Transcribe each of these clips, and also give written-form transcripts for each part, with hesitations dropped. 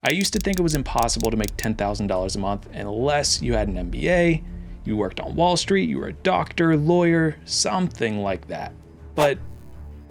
I used to think it was impossible to make $10,000 a month unless you had an MBA, you worked on Wall Street, you were a doctor, lawyer, something like that. But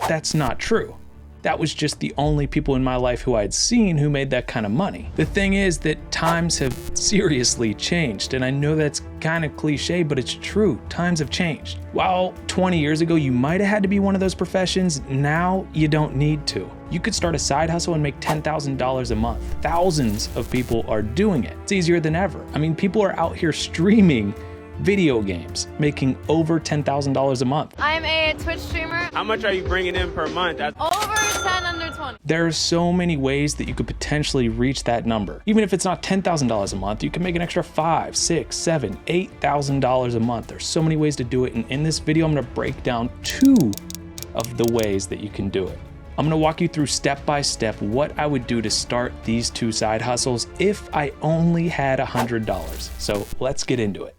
that's not true. That was just the only people in my life who I'd seen who made that kind of money. The thing is that times have seriously changed, and I know that's kind of cliche, but it's true. Times have changed. While 20 years ago you might have had to be one of those professions, now you don't need to. You could start a side hustle and make $10,000 a month. Thousands of people are doing it. It's easier than ever. I mean, people are out here streaming video games, making over $10,000 a month. I'm a Twitch streamer. How much are you bringing in per month? Over 10 under 20. There are so many ways that you could potentially reach that number. Even if it's not $10,000 a month, you can make an extra $5,000, $6,000, $7,000, $8,000 a month. There's so many ways to do it. And in this video, I'm gonna break down 2 of the ways that you can do it. I'm gonna walk you through step by step what I would do to start these 2 side hustles if I only had $100. So let's get into it.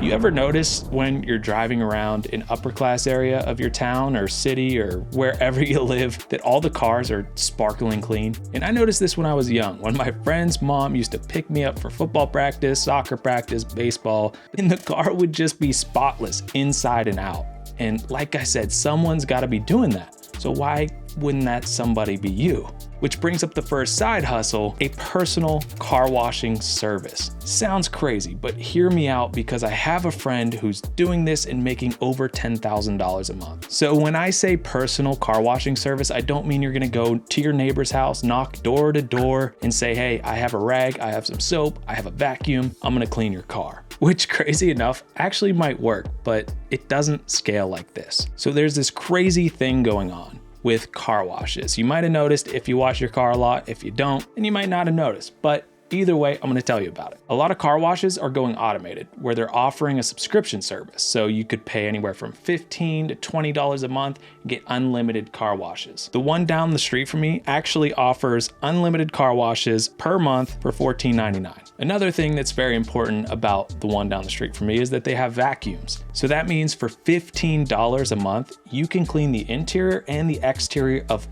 You ever notice when you're driving around an upper class area of your town or city or wherever you live that all the cars are sparkling clean? And I noticed this when I was young, when my friend's mom used to pick me up for football practice, soccer practice, baseball, and the car would just be spotless inside and out. And like I said, someone's gotta be doing that. So why wouldn't that somebody be you? Which brings up the first side hustle, a personal car washing service. Sounds crazy, but hear me out because I have a friend who's doing this and making over $10,000 a month. So when I say personal car washing service, I don't mean you're gonna go to your neighbor's house, knock door to door and say, hey, I have a rag, I have some soap, I have a vacuum, I'm gonna clean your car. Which, crazy enough, actually might work, but it doesn't scale like this. So there's this crazy thing going on with car washes. You might have noticed if you wash your car a lot. If you don't, then you might not have noticed. But either way, I'm gonna tell you about it. A lot of car washes are going automated, where they're offering a subscription service. So you could pay anywhere from $15 to $20 a month and get unlimited car washes. The one down the street from me actually offers unlimited car washes per month for $14.99. Another thing that's very important about the one down the street from me is that they have vacuums. So that means for $15 a month, you can clean the interior and the exterior of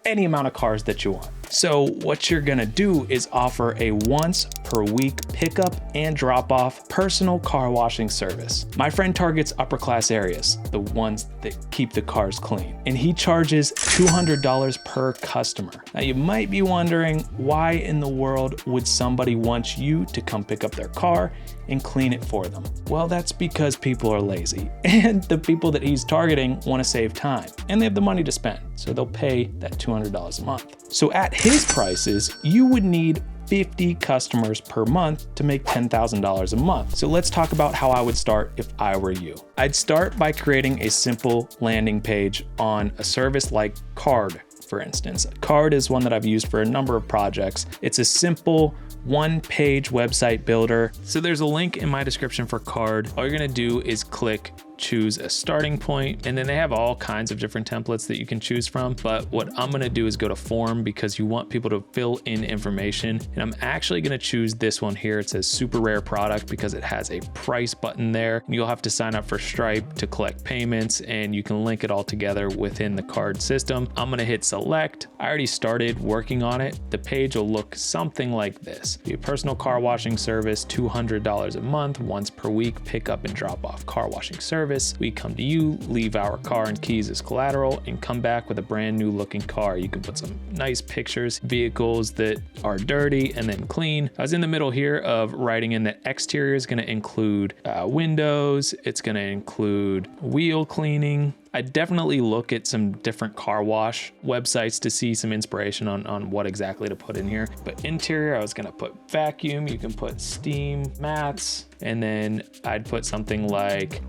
any amount of cars that you want. So what you're gonna do is offer a once per week pickup and drop off personal car washing service. My friend targets upper class areas, the ones that keep the cars clean, and he charges $200 per customer. Now you might be wondering, why in the world would somebody want you to come pick up their car and clean it for them? Well, that's because people are lazy, and the people that he's targeting want to save time, and they have the money to spend, so they'll pay that $200 a month. So at his prices, you would need 50 customers per month to make $10,000 a month. So let's talk about how I would start if I were you. I'd start by creating a simple landing page on a service like Card, for instance. Card is one that I've used for a number of projects. It's a simple one-page website builder. So there's a link in my description for Card. All you're gonna do is click choose a starting point, and then they have all kinds of different templates that you can choose from. But what I'm gonna do is go to form because you want people to fill in information. And I'm actually gonna choose this one here. It says super rare product because it has a price button there. And you'll have to sign up for Stripe to collect payments, and you can link it all together within the Card system. I'm gonna hit select. I already started working on it. The page will look something like this. Be a personal car washing service, $200 a month, once per week, pick up and drop off car washing service. We come to you, leave our car and keys as collateral, and come back with a brand new looking car. You can put some nice pictures, vehicles that are dirty and then clean. I was in the middle here of writing in that exterior is gonna include windows, it's gonna include wheel cleaning. I definitely look at some different car wash websites to see some inspiration on what exactly to put in here. But interior, I was gonna put vacuum, you can put steam mats, and then I'd put something like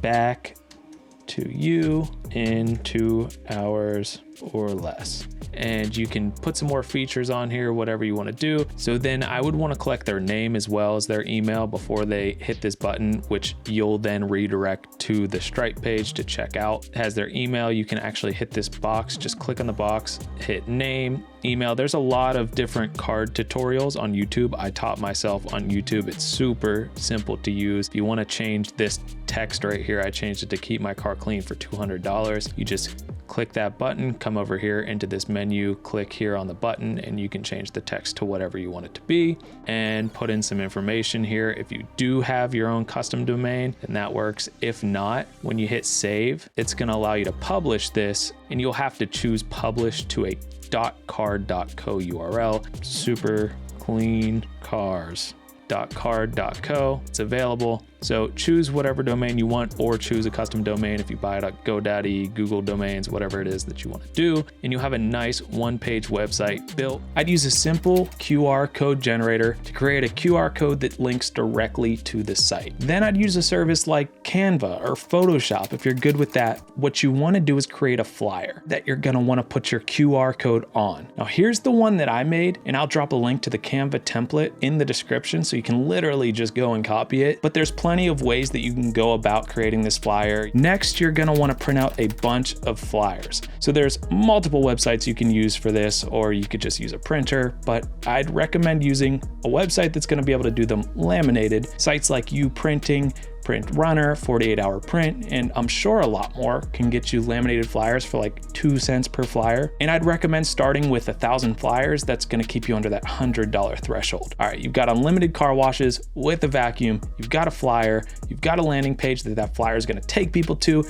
back to you in 2 hours or less. And you can put some more features on here, whatever you want to do. So then I would want to collect their name as well as their email before they hit this button, which you'll then redirect to the Stripe page to check out. It has their email. You can actually hit this box, just click on the box, hit name, email. There's a lot of different card tutorials on YouTube. I taught myself on YouTube. It's super simple to use. If you want to change this text right here, I changed it to keep my car clean for $200. You just click that button, come over here into this menu, click here on the button, and you can change the text to whatever you want it to be and put in some information here. If you do have your own custom domain, then that works. If not, when you hit save, it's going to allow you to publish this, and you'll have to choose publish to a .card.co URL. Super clean cars.card.co. It's available. So choose whatever domain you want, or choose a custom domain if you buy it at GoDaddy, Google Domains, whatever it is that you want to do. And you'll have a nice one-page website built. I'd use a simple QR code generator to create a QR code that links directly to the site. Then I'd use a service like CANVA or Photoshop if you're good with that. What you want to do is create a flyer that you're going to want to put your QR code on. Now here's the one that I made, and I'll drop a link to the Canva template in the description so you can literally just go and copy it. But there's plenty of ways that you can go about creating this flyer. Next, you're going to want to print out a bunch of flyers. So there's multiple websites you can use for this, or you could just use a printer, but I'd recommend using a website that's going to be able to do them laminated. Sites like UPrinting, Print Runner, 48-hour print, and I'm sure a lot more can get you laminated flyers for like 2 cents per flyer. And I'd recommend starting with 1,000 flyers. That's going to keep you under that $100 threshold. All right, you've got unlimited car washes with a vacuum, you've got a flyer, you've got a landing page that flyer is going to take people to.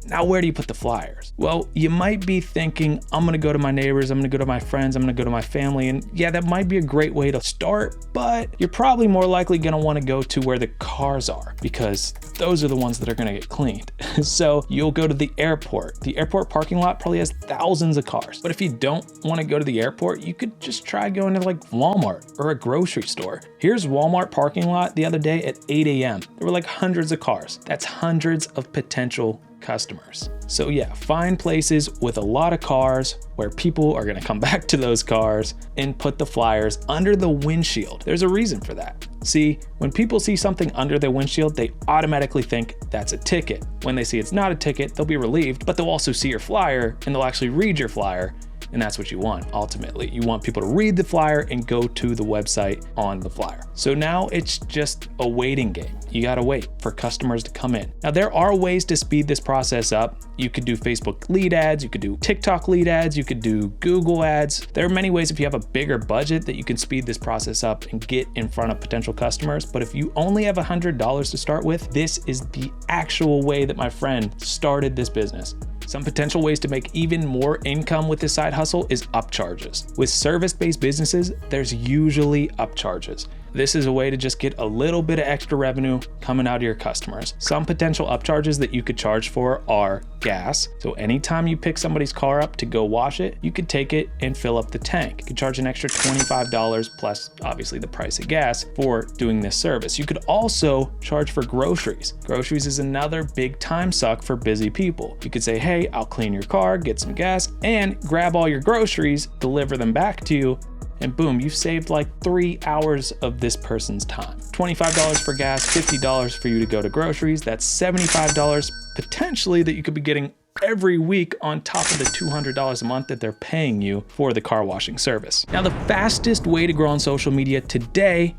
Now, where do you put the flyers? Well, you might be thinking, I'm gonna go to my neighbors, I'm gonna go to my friends, I'm gonna go to my family. And yeah, that might be a great way to start, but you're probably more likely gonna wanna go to where the cars are, because those are the ones that are gonna get cleaned. So you'll go to the airport. The airport parking lot probably has thousands of cars. But if you don't wanna go to the airport, you could just try going to like Walmart or a grocery store. Here's Walmart parking lot the other day at 8 a.m. There were like hundreds of cars. That's hundreds of potential customers. So yeah, find places with a lot of cars where people are gonna come back to those cars and put the flyers under the windshield. There's a reason for that. See, when people see something under their windshield, they automatically think that's a ticket. When they see it's not a ticket, they'll be relieved, but they'll also see your flyer and they'll actually read your flyer. And that's what you want. Ultimately, you want people to read the flyer and go to the website on the flyer. So now it's just a waiting game. You gotta wait for customers to come in. Now there are ways to speed this process up. You could do Facebook lead ads, you could do TikTok lead ads, you could do Google ads. There are many ways if you have a bigger budget that you can speed this process up and get in front of potential customers. But if you only have $100 to start with, this is the actual way that my friend started this business. Some potential ways to make even more income with this side hustle is upcharges. With service-based businesses, there's usually upcharges. This is a way to just get a little bit of extra revenue coming out of your customers. Some potential upcharges that you could charge for are gas. So anytime you pick somebody's car up to go wash it, you could take it and fill up the tank. You could charge an extra $25 plus obviously the price of gas for doing this service. You could also charge for groceries. Groceries is another big time suck for busy people. You could say, hey, I'll clean your car, get some gas, and grab all your groceries, deliver them back to you, and boom, you've saved like 3 hours of this person's time. $25 for gas, $50 for you to go to groceries. That's $75 potentially that you could be getting every week on top of the $200 a month that they're paying you for the car washing service. Now, the fastest way to grow on social media today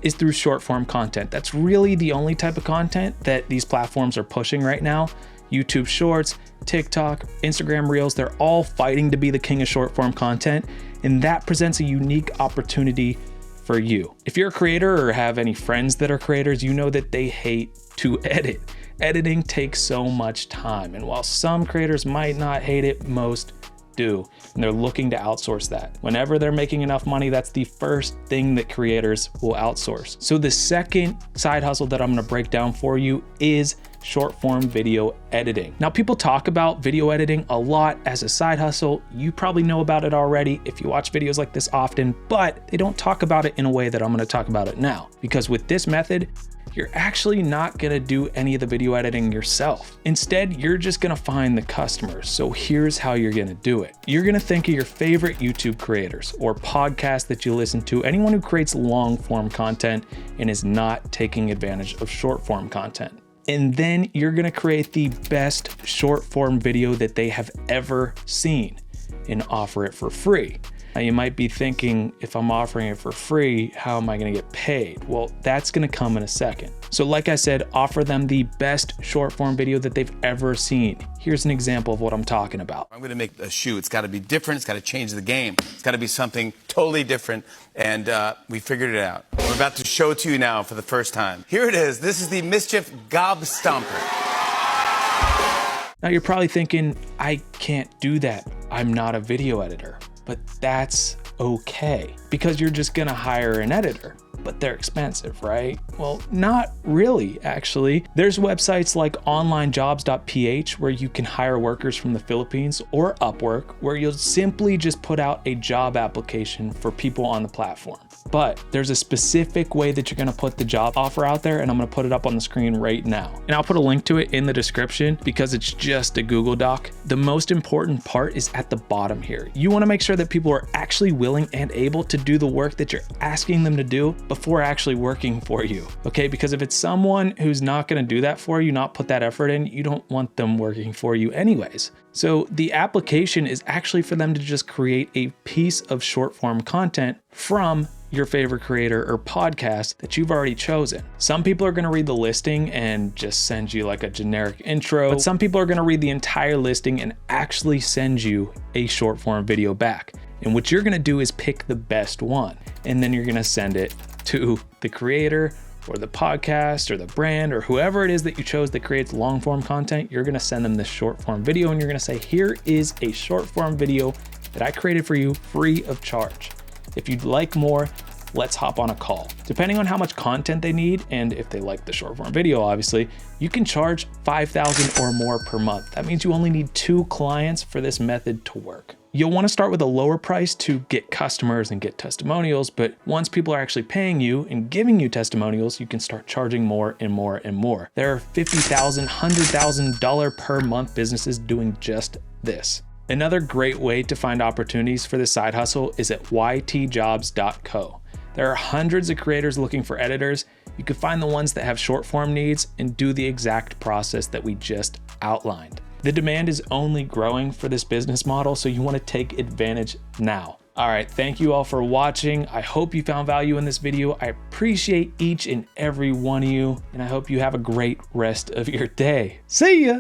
is through short form content. That's really the only type of content that these platforms are pushing right now. YouTube Shorts, TikTok, Instagram Reels, they're all fighting to be the king of short form content, and that presents a unique opportunity for you. If you're a creator or have any friends that are creators, you know that they hate to edit. Editing takes so much time, and while some creators might not hate it, most do, and they're looking to outsource that. Whenever they're making enough money, that's the first thing that creators will outsource. So the second side hustle that I'm gonna break down for you is short form video editing. Now, people talk about video editing a lot as a side hustle. You probably know about it already if you watch videos like this often, but they don't talk about it in a way that I'm gonna talk about it now. Because with this method, you're actually not gonna do any of the video editing yourself. Instead, you're just gonna find the customers. So here's how you're gonna do it. You're gonna think of your favorite YouTube creators or podcasts that you listen to, anyone who creates long form content and is not taking advantage of short form content. And then you're gonna create the best short form video that they have ever seen and offer it for free. Now you might be thinking, if I'm offering it for free, how am I gonna get paid? Well, that's gonna come in a second. So like I said, offer them the best short form video that they've ever seen. Here's an example of what I'm talking about. I'm gonna make a shoe. It's gotta be different, it's gotta change the game. It's gotta be something totally different, and we figured it out. We're about to show it to you now for the first time. Here it is. This is the Mischief Gob Stomper. Now you're probably thinking, I can't do that. I'm not a video editor. But that's okay, because you're just gonna hire an editor. But they're expensive, right? Well, not really, actually. There's websites like onlinejobs.ph where you can hire workers from the Philippines, or Upwork, where you'll simply just put out a job application for people on the platform. But there's a specific way that you're gonna put the job offer out there, and I'm gonna put it up on the screen right now. And I'll put a link to it in the description because it's just a Google Doc. The most important part is at the bottom here. You wanna make sure that people are actually willing and able to do the work that you're asking them to do before actually working for you, okay? Because if it's someone who's not gonna do that for you, not put that effort in, you don't want them working for you anyways. So the application is actually for them to just create a piece of short form content from your favorite creator or podcast that you've already chosen. Some people are gonna read the listing and just send you like a generic intro, but some people are gonna read the entire listing and actually send you a short form video back. And what you're gonna do is pick the best one, and then you're gonna send it to the creator or the podcast or the brand or whoever it is that you chose that creates long form content. You're gonna send them this short form video, and you're gonna say, here is a short form video that I created for you free of charge. If you'd like more, let's hop on a call. Depending on how much content they need, and if they like the short form video, obviously, you can charge $5,000 or more per month. That means you only need 2 clients for this method to work. You'll want to start with a lower price to get customers and get testimonials, but once people are actually paying you and giving you testimonials, you can start charging more and more and more. There are $50,000, $100,000 per month businesses doing just this. Another great way to find opportunities for this side hustle is at ytjobs.co. There are hundreds of creators looking for editors. You can find the ones that have short form needs and do the exact process that we just outlined. The demand is only growing for this business model, so you want to take advantage now. All right, thank you all for watching. I hope you found value in this video. I appreciate each and every one of you, and I hope you have a great rest of your day. See ya!